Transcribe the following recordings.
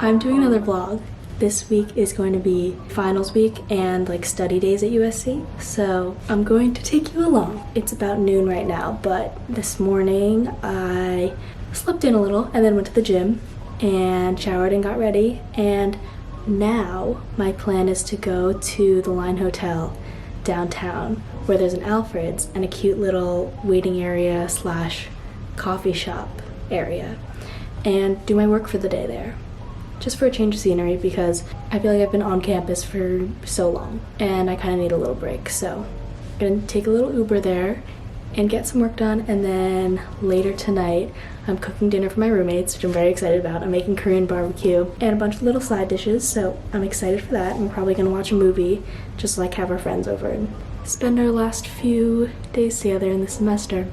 I'm doing another vlog. This week is going to be finals week and like study days at USC. So I'm going to take you along. It's about noon right now, but this morning I slept in a little and then went to the gym and showered and got ready. And now my plan is to go to the Line Hotel downtown where there's an Alfred's and a cute little waiting area slash coffee shop area and do my work for the day there. Just for a change of scenery because I feel like I've been on campus for so long and I kind of need a little break. So I'm gonna take a little Uber there and get some work done, and then later tonight I'm cooking dinner for my roommates, which I'm very excited about. I'm making Korean barbecue and a bunch of little side dishes, so I'm excited for that. I'm probably gonna watch a movie, just like have our friends over and spend our last few days together in the semester.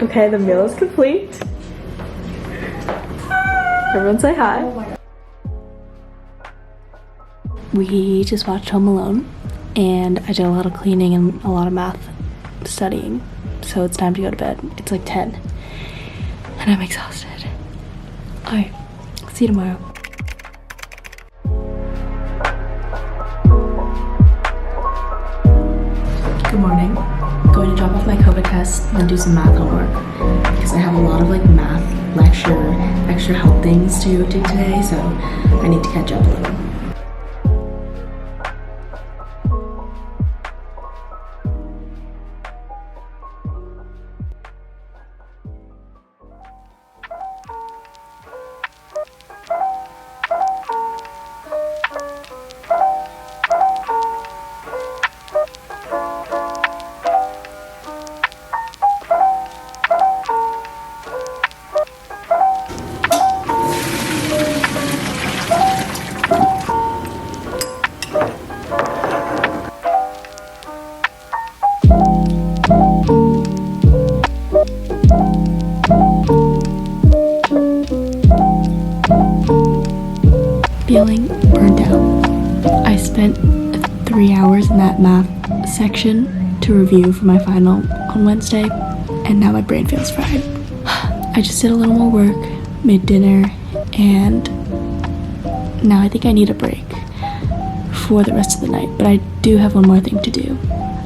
Okay, the meal is complete. Everyone say hi. We just watched Home Alone, and I did a lot of cleaning and a lot of math studying, so it's time to go to bed. It's like 10, and I'm exhausted. Alright, see you tomorrow. Good morning. Going to drop off my COVID test and then do some math homework because I have a lot of like math lecture, extra help things to do today, so I need to catch up a little. Feeling burned out. I spent 3 hours in that math section to review for my final on Wednesday, and now my brain feels fried. I just did a little more work, made dinner, and now I think I need a break for the rest of the night, but I do have one more thing to do.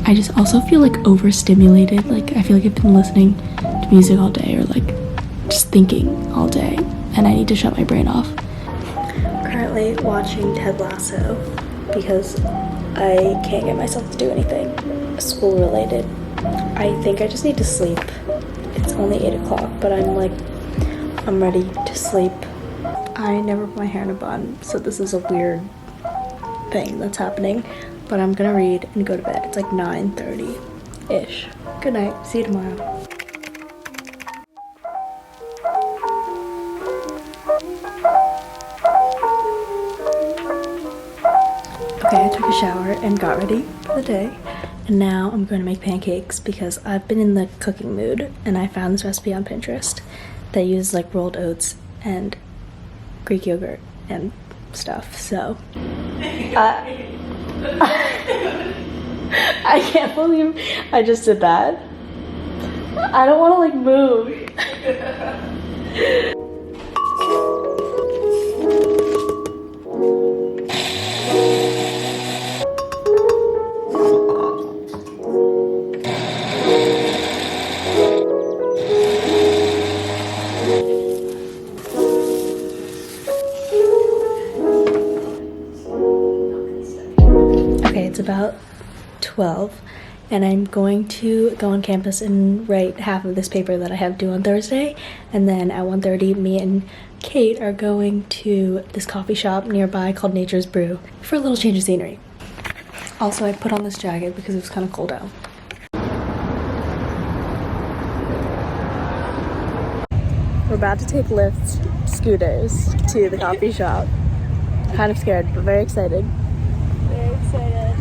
I just also feel like overstimulated. Like I feel like I've been listening to music all day or like just thinking all day, and I need to shut my brain off. Currently watching Ted Lasso because I can't get myself to do anything school related. I think I just need to sleep. It's only 8 o'clock, but I'm ready to sleep. I never put my hair in a bun, so this is a weird thing that's happening, but I'm gonna read and go to bed. It's like 9:30-ish. Good night, see you tomorrow. Okay, I took a shower and got ready for the day, and now I'm going to make pancakes because I've been in the cooking mood and I found this recipe on Pinterest that uses like rolled oats and Greek yogurt and stuff, so I can't believe I just did that. I don't want to like move. It's about 12 and I'm going to go on campus and write half of this paper that I have due on Thursday, and then at 1:30 me and Kate are going to this coffee shop nearby called Nature's Brew for a little change of scenery. Also, I put on this jacket because it was kind of cold out. We're about to take Lyft scooters to the coffee shop. Kind of scared, but very excited. Very excited.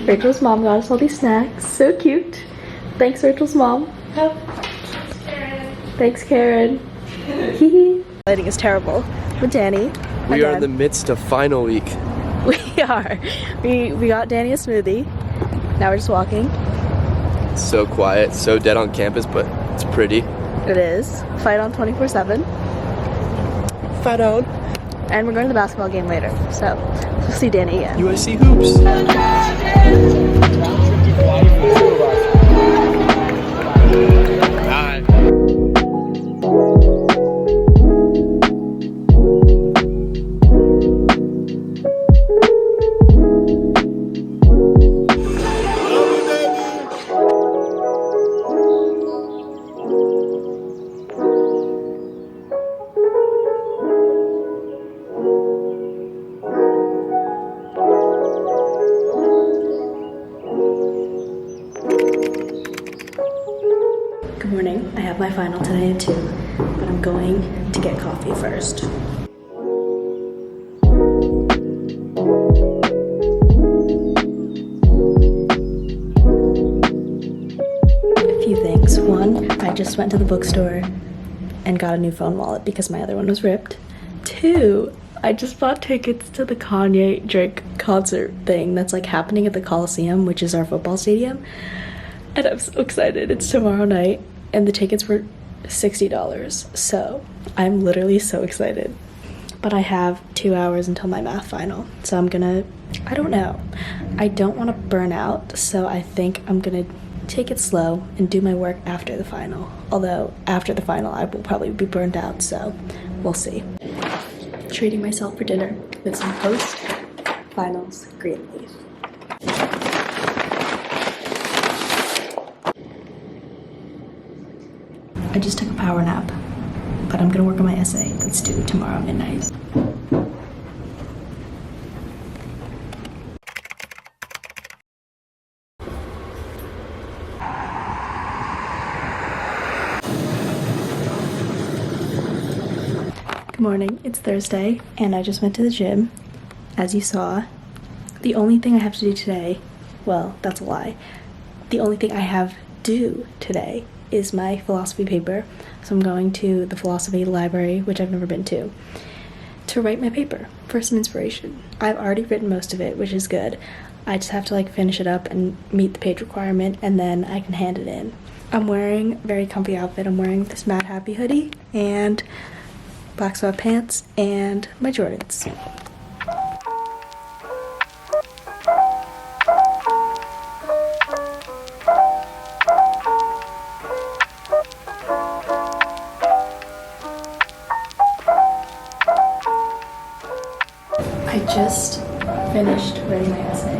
Rachel's mom got us all these snacks. So cute. Thanks, Rachel's mom. Thanks, Karen. Lighting is terrible. With Danny. We are in the midst of final week. We are. We got Danny a smoothie. Now we're just walking. So quiet, so dead on campus, but it's pretty. It is. Fight on 24/7. Fight on. And we're going to the basketball game later. So we'll see Danny again. USC hoops. Good morning. I have my final today at 2, but I'm going to get coffee first. A few things. One, I just went to the bookstore and got a new phone wallet because my other one was ripped. 2, I just bought tickets to the Kanye Drake concert thing that's like happening at the Coliseum, which is our football stadium. And I'm so excited. It's tomorrow night, and the tickets were $60. So I'm literally so excited. But I have 2 hours until my math final. So I don't know. I don't want to burn out. So I think I'm gonna take it slow and do my work after the final. Although after the final, I will probably be burned out. So we'll see. Treating myself for dinner with some post-finals green leaf. I just took a power nap, but I'm gonna work on my essay that's due tomorrow midnight. Good morning, it's Thursday, and I just went to the gym, as you saw. The only thing I have to do today, well, that's a lie. The only thing I have due today is my philosophy paper. So I'm going to the philosophy library, which I've never been to write my paper for some inspiration. I've already written most of it, which is good. I just have to like finish it up and meet the page requirement, and then I can hand it in. I'm wearing a very comfy outfit. I'm wearing this Mad Happy hoodie and black sweatpants and my Jordans. I just finished writing my essay.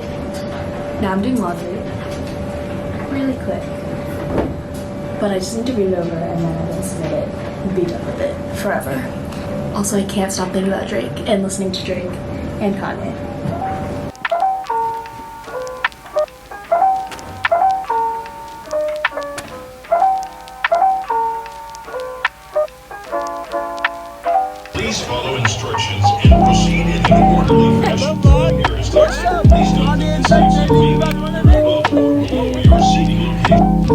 Now I'm doing laundry really quick, but I just need to read it over and then I'm gonna submit it and be done with it forever. Also, I can't stop thinking about Drake and listening to Drake and Kanye. Please follow instructions and proceed in an orderly fashion. Your instructions, please note that this is a vehicle will hold all your seating locations.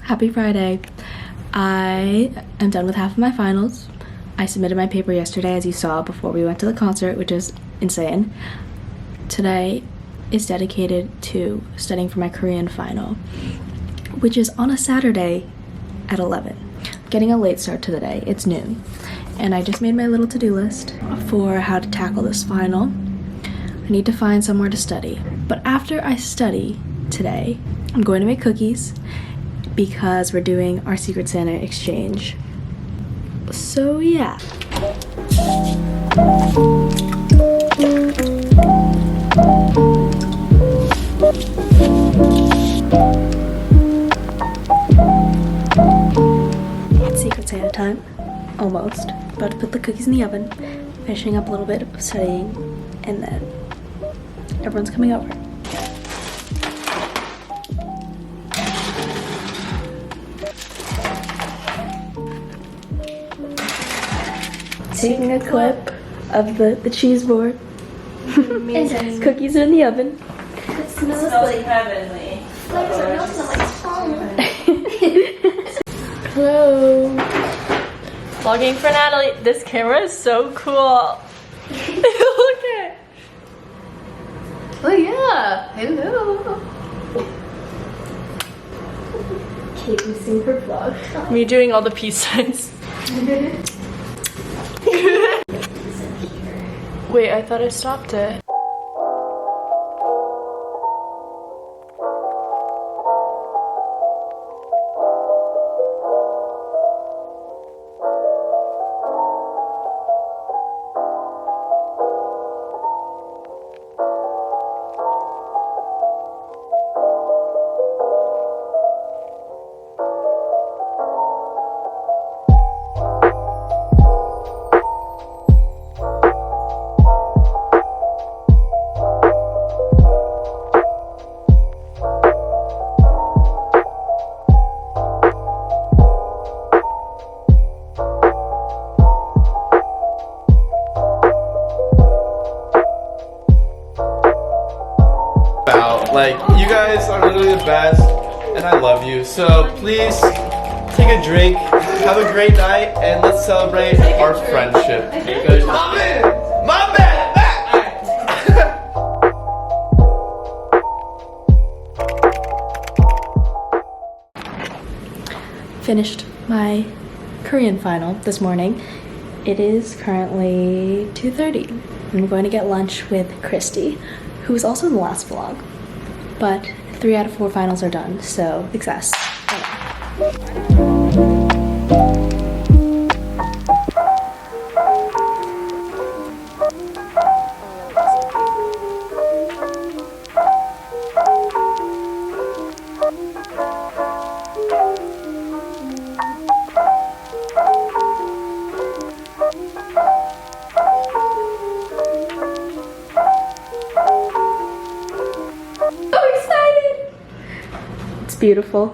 Happy Friday. I am done with half of my finals, I submitted my paper yesterday, as you saw, before we went to the concert, which is insane. Today is dedicated to studying for my Korean final, which is on a Saturday at 11. Getting a late start to the day. It's noon. And I just made my little to-do list for how to tackle this final. I need to find somewhere to study. But after I study today, I'm going to make cookies because we're doing our Secret Santa exchange. So yeah. It's Secret Santa time. Almost. About to put the cookies in the oven, finishing up a little bit of studying, and then everyone's coming over. Taking a clip of the cheese board. Cookies are in the oven. It smells like heavenly. flowers are melting on my tongue. Hello. Vlogging for Natalie. This camera is so cool. Look at. Oh yeah. Hello. Kate missing her vlog. Me doing all the peace signs. Wait, I thought I stopped it. Like, you guys are literally the best, and I love you. So please take a drink, have a great night, and let's celebrate our friendship. My man! My man! Finished my Korean final this morning. It is currently 2:30. I'm going to get lunch with Christy, who was also in the last vlog. But 3 out of 4 finals are done, so success. It's beautiful.